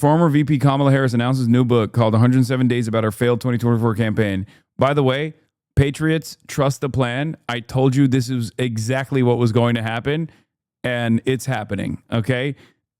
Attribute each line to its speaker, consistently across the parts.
Speaker 1: Former VP Kamala Harris announces new book called 107 Days About Her Failed 2024 Campaign. By the way, Patriots, trust the plan. I told you this is exactly what was going to happen, and it's happening, okay?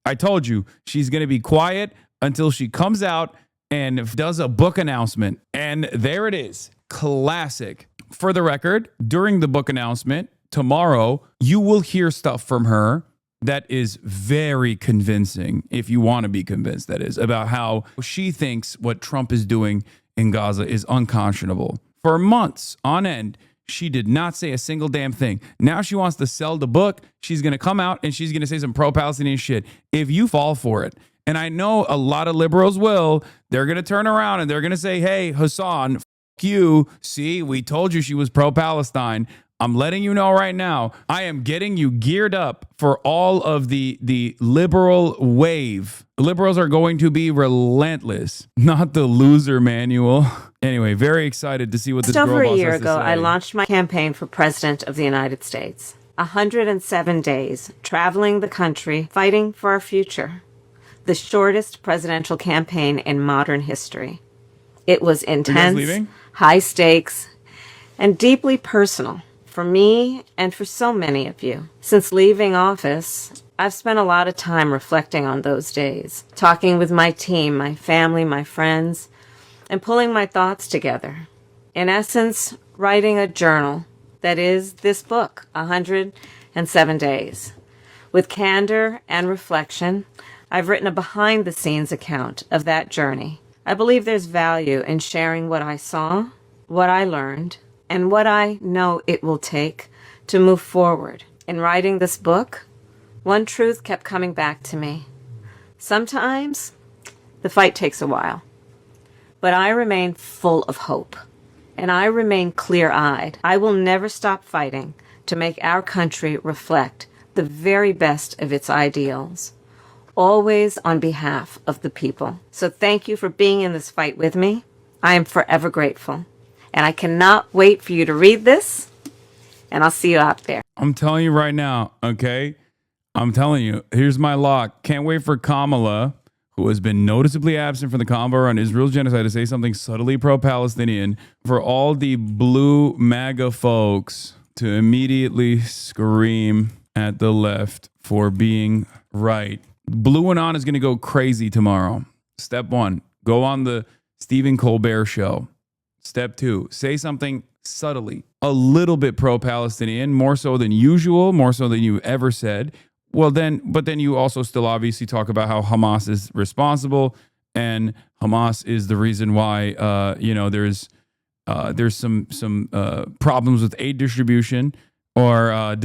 Speaker 1: I told you she's going to be quiet until she comes out and does a book announcement. And there it is. Classic. For the record, during the book announcement tomorrow, you will hear stuff from her that is very convincing, if you want to be convinced, that is, about how she thinks what Trump is doing in Gaza is unconscionable. For months on end, she did not say a single damn thing. Now she wants to sell the book. She's going to come out and she's going to say some pro-Palestinian shit. If you fall for it, and I know a lot of liberals will, they're going to turn around and they're going to say, hey, Hassan, f you. See, we told you she was pro-Palestine. I'm letting you know right now, I am getting you geared up for all of the liberal wave. Liberals are going to be relentless, not the loser manual. Anyway, very excited to see what this girl boss has to say.
Speaker 2: Just over a year ago, I launched my campaign for President of the United States. 107 days, traveling the country, fighting for our future. The shortest presidential campaign in modern history. It was intense, high stakes, and deeply personal. For me, and for so many of you. Since leaving office, I've spent a lot of time reflecting on those days, talking with my team, my family, my friends, and pulling my thoughts together. In essence, writing a journal that is this book, 107 Days. With candor and reflection, I've written a behind-the-scenes account of that journey. I believe there's value in sharing what I saw, what I learned, and what I know it will take to move forward. In writing this book, one truth kept coming back to me. Sometimes the fight takes a while, but I remain full of hope, and I remain clear-eyed. I will never stop fighting to make our country reflect the very best of its ideals, always on behalf of the people. So thank you for being in this fight with me. I am forever grateful. And I cannot wait for you to read this, and I'll see you out there.
Speaker 1: I'm telling you right now, okay? I'm telling you, here's my lock. Can't wait for Kamala, who has been noticeably absent from the convo on Israel's genocide, to say something subtly pro-Palestinian, for all the blue MAGA folks to immediately scream at the left for being right. Blue and On is going to go crazy tomorrow. Step one, go on the Stephen Colbert show. Step two, say something subtly, a little bit pro-Palestinian, more so than usual, more so than you ever said. But then you also still obviously talk about how Hamas is responsible and Hamas is the reason why, there's some problems with aid distribution, or,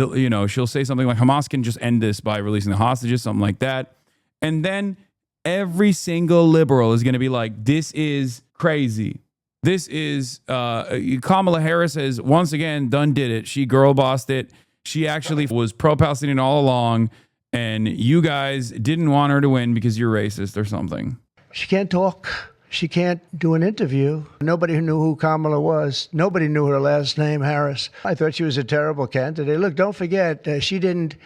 Speaker 1: she'll say something like Hamas can just end this by releasing the hostages, something like that. And then every single liberal is going to be like, this is crazy. This is Kamala Harris has once again did it. She girl bossed it. She actually was pro-Palestinian all along, and you guys didn't want her to win because you're racist or something.
Speaker 3: She can't talk. She can't do an interview. Nobody knew who Kamala was. Nobody knew her last name, Harris. I thought she was a terrible candidate. Look, don't forget, she didn't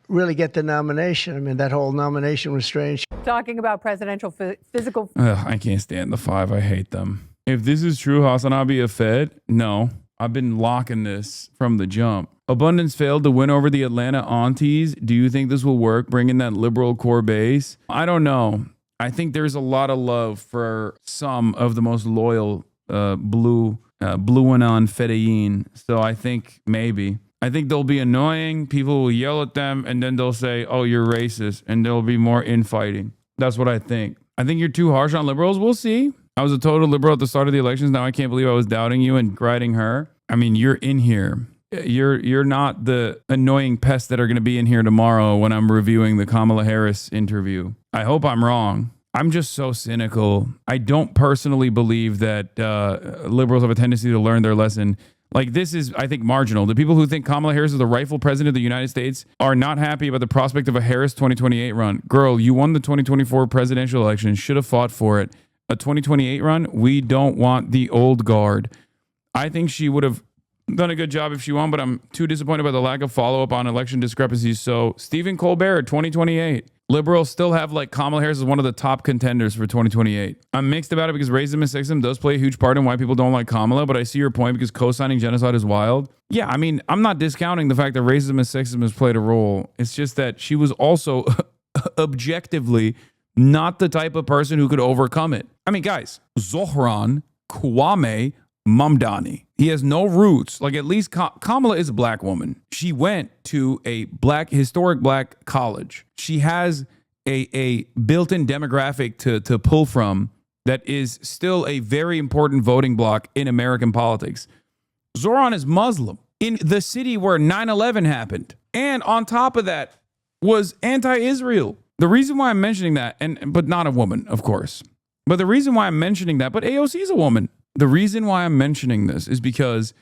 Speaker 3: really get the nomination. I mean, that whole nomination was strange.
Speaker 4: Talking about presidential physical...
Speaker 1: I can't stand the five. I hate them. If this is true, Hasanabi a Fed? No. I've been locking this from the jump. Abundance failed to win over the Atlanta aunties. Do you think this will work, bringing that liberal core base? I don't know. I think there's a lot of love for some of the most loyal blue and on Fedayeen. So I think maybe. I think they'll be annoying. People will yell at them, and then they'll say, oh, you're racist, and there'll be more infighting. That's what I think. I think you're too harsh on liberals. We'll see. I was a total liberal at the start of the elections. Now I can't believe I was doubting you and griding her. I mean, you're in here. You're not the annoying pests that are going to be in here tomorrow when I'm reviewing the Kamala Harris interview. I hope I'm wrong. I'm just so cynical. I don't personally believe that liberals have a tendency to learn their lesson. Like, this is, I think, marginal. The people who think Kamala Harris is the rightful president of the United States are not happy about the prospect of a Harris 2028 run. Girl, you won the 2024 presidential election. Should have fought for it. A 2028 run, we don't want the old guard. I think she would have done a good job if she won, but I'm too disappointed by the lack of follow-up on election discrepancies. So Stephen Colbert, 2028. Liberals still have like Kamala Harris as one of the top contenders for 2028. I'm mixed about it because racism and sexism does play a huge part in why people don't like Kamala, but I see your point because co-signing genocide is wild. Yeah, I mean, I'm not discounting the fact that racism and sexism has played a role. It's just that she was also objectively not the type of person who could overcome it. I mean, guys, Zohran Kwame Mamdani. He has no roots. Like, at least Kamala is a black woman. She went to a historic black college. She has a built-in demographic to pull from that is still a very important voting bloc in American politics. Zohran is Muslim in the city where 9/11 happened. And on top of that was anti-Israel. The reason why I'm mentioning that, but not a woman, of course. But the reason why I'm mentioning that, but AOC is a woman. The reason why I'm mentioning this is because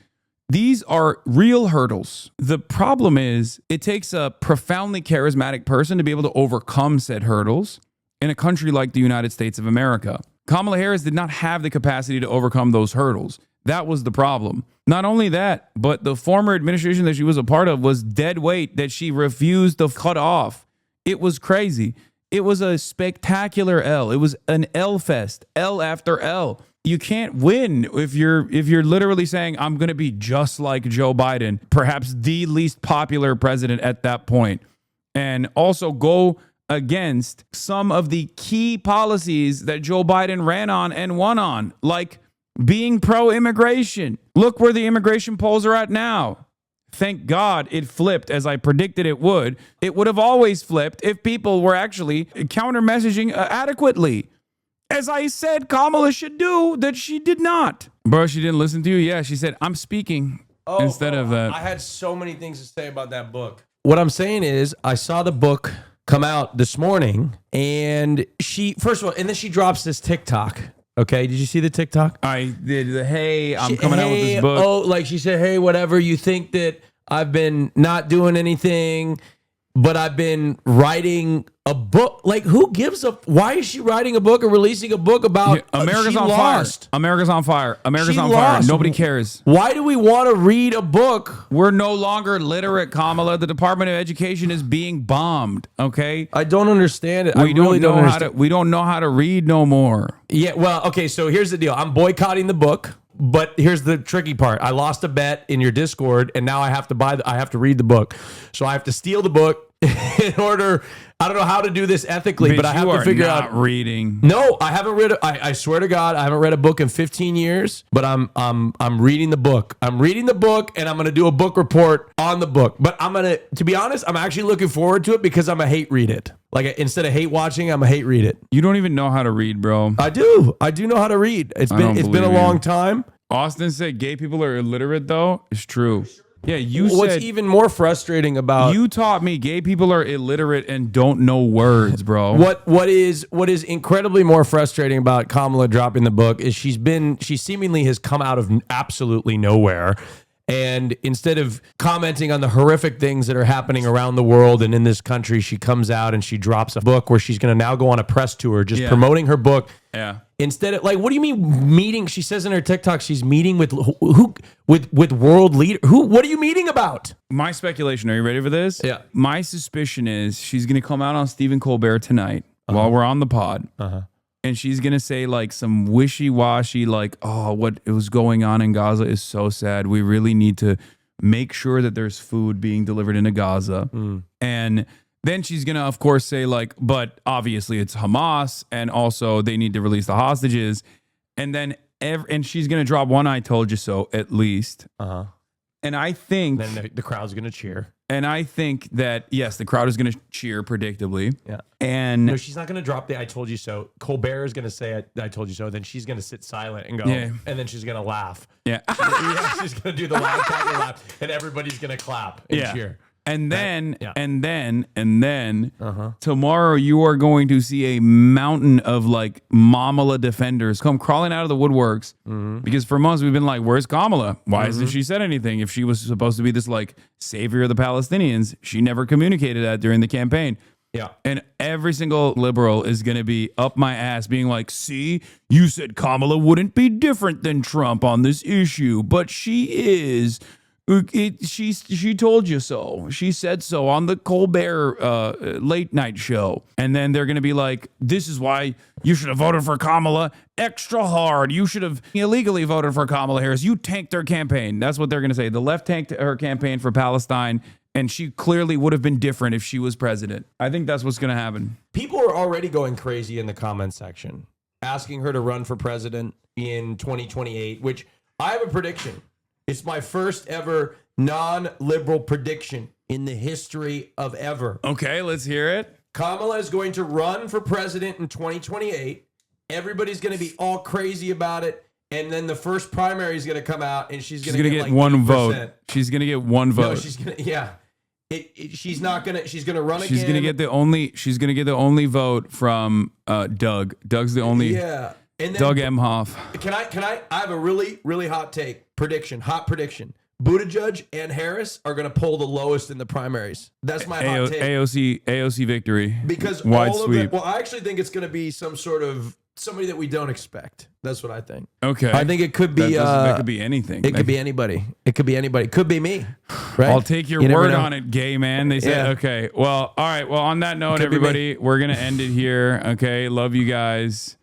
Speaker 1: these are real hurdles. The problem is it takes a profoundly charismatic person to be able to overcome said hurdles in a country like the United States of America. Kamala Harris did not have the capacity to overcome those hurdles. That was the problem. Not only that, but the former administration that she was a part of was dead weight that she refused to cut off. It was crazy. It was a spectacular L. It was an L fest, L after L. You can't win if you're literally saying, I'm going to be just like Joe Biden, perhaps the least popular president at that point, and also go against some of the key policies that Joe Biden ran on and won on, like being pro-immigration. Look where the immigration polls are at now. Thank God it flipped as I predicted it would. It would have always flipped if people were actually counter-messaging adequately. As I said, Kamala should do, that she did not. Bro, she didn't listen to you? Yeah, she said, I'm speaking instead of that.
Speaker 5: I had so many things to say about that book. What I'm saying is, I saw the book come out this morning, and she, first of all, and then she drops this TikTok. Okay, did you see the TikTok?
Speaker 1: I did. Hey, I'm coming out with this book.
Speaker 5: Oh, like she said, hey, whatever, you think that I've been not doing anything, but I've been writing a book. Like, who gives a? Why is she writing a book or releasing a book about
Speaker 1: America's
Speaker 5: she
Speaker 1: on
Speaker 5: lost?
Speaker 1: fire? America's on fire. America's
Speaker 5: She
Speaker 1: on fire.
Speaker 5: lost.
Speaker 1: Nobody cares.
Speaker 5: Why do we want to read a book?
Speaker 1: We're no longer literate, Kamala. The Department of Education is being bombed. Okay,
Speaker 5: I don't understand it.
Speaker 1: we
Speaker 5: I really don't
Speaker 1: know how
Speaker 5: understand.
Speaker 1: to. We don't know how to read no more.
Speaker 5: Yeah, well, okay, so here's the deal. I'm boycotting the book, but here's the tricky part. I lost a bet in your Discord, and now I have to I have to read the book. So I have to steal the book in order. I don't know how to do this ethically, but I have to figure out
Speaker 1: reading.
Speaker 5: No, I haven't read. I swear to God, I haven't read a book in 15 years. But I'm reading the book. I'm reading the book, and I'm gonna do a book report on the book. But to be honest, I'm actually looking forward to it because I'm a hate read it. Like, instead of hate watching, I'm a hate read it.
Speaker 1: You don't even know how to read, bro.
Speaker 5: I do know how to read. It's been a long time.
Speaker 1: Austin said gay people are illiterate, though. It's true. Yeah,
Speaker 5: What's
Speaker 1: said
Speaker 5: even more frustrating about
Speaker 1: you taught me gay people are illiterate and don't know words, bro.
Speaker 5: what is incredibly more frustrating about Kamala dropping the book is she seemingly has come out of absolutely nowhere. And instead of commenting on the horrific things that are happening around the world and in this country, she comes out and she drops a book where she's going to now go on a press tour, just promoting her book.
Speaker 1: Yeah.
Speaker 5: Instead of, like, what do you mean meeting? She says in her TikTok she's meeting with who? With world leader. Who? What are you meeting about?
Speaker 1: My speculation. Are you ready for this?
Speaker 5: Yeah.
Speaker 1: My suspicion is she's going to come out on Stephen Colbert tonight while we're on the pod. And she's going to say like some wishy-washy, like, oh, what was going on in Gaza is so sad. We really need to make sure that there's food being delivered into Gaza. And then she's going to, of course, say like, but obviously it's Hamas. And also they need to release the hostages. And then and she's going to drop one I told you so, at least. And I think
Speaker 5: then the crowd's going to cheer.
Speaker 1: And I think that, yes, the crowd is going to cheer predictably.
Speaker 5: Yeah.
Speaker 1: And
Speaker 5: no, she's not going to drop the I told you so. Colbert is going to say I told you so. Then she's going to sit silent and go, and then she's going to laugh.
Speaker 1: Yeah.
Speaker 5: She's going to do the laugh, and everybody's going to clap and cheer.
Speaker 1: And then, and then, tomorrow you are going to see a mountain of like Kamala defenders come crawling out of the woodworks. Because for months we've been like, where's Kamala? Why hasn't she said anything? If she was supposed to be this like savior of the Palestinians, she never communicated that during the campaign.
Speaker 5: Yeah.
Speaker 1: And every single liberal is going to be up my ass being like, see, you said Kamala wouldn't be different than Trump on this issue, but she is. She told you so. She said so on the Colbert late night show. And then they're going to be like, this is why you should have voted for Kamala extra hard. You should have illegally voted for Kamala Harris. You tanked her campaign. That's what they're going to say. The left tanked her campaign for Palestine, and she clearly would have been different if she was president. I think that's what's going to happen.
Speaker 5: People are already going crazy in the comment section, asking her to run for president in 2028, which I have a prediction. It's my first ever non-liberal prediction in the history of ever.
Speaker 1: Okay, let's hear it.
Speaker 5: Kamala is going to run for president in 2028. Everybody's going to be all crazy about it. And then the first primary is going to come out and she's going to get like
Speaker 1: one
Speaker 5: 8%.
Speaker 1: vote. She's going to get one vote.
Speaker 5: No, she's going to, yeah. She's not going to, she's going to run again.
Speaker 1: She's going to get the only vote from Doug. Doug's the only.
Speaker 5: Yeah. And then,
Speaker 1: Doug Emhoff.
Speaker 5: Can I have a really, really hot prediction. Buttigieg and Harris are going to poll the lowest in the primaries. That's my hot take.
Speaker 1: AOC victory.
Speaker 5: Because
Speaker 1: wide
Speaker 5: all
Speaker 1: sweep.
Speaker 5: of them, well, I actually think it's going to be some sort of somebody that we don't expect. That's what I think.
Speaker 1: Okay.
Speaker 5: I think it could be.
Speaker 1: That could be anything.
Speaker 5: It could be anybody. It could be anybody. It could be me. Right?
Speaker 1: I'll take your word on it, gay man. They said,
Speaker 5: Yeah.
Speaker 1: okay. Well, all right. Well, on that note, everybody, we're going to end it here. Okay. Love you guys.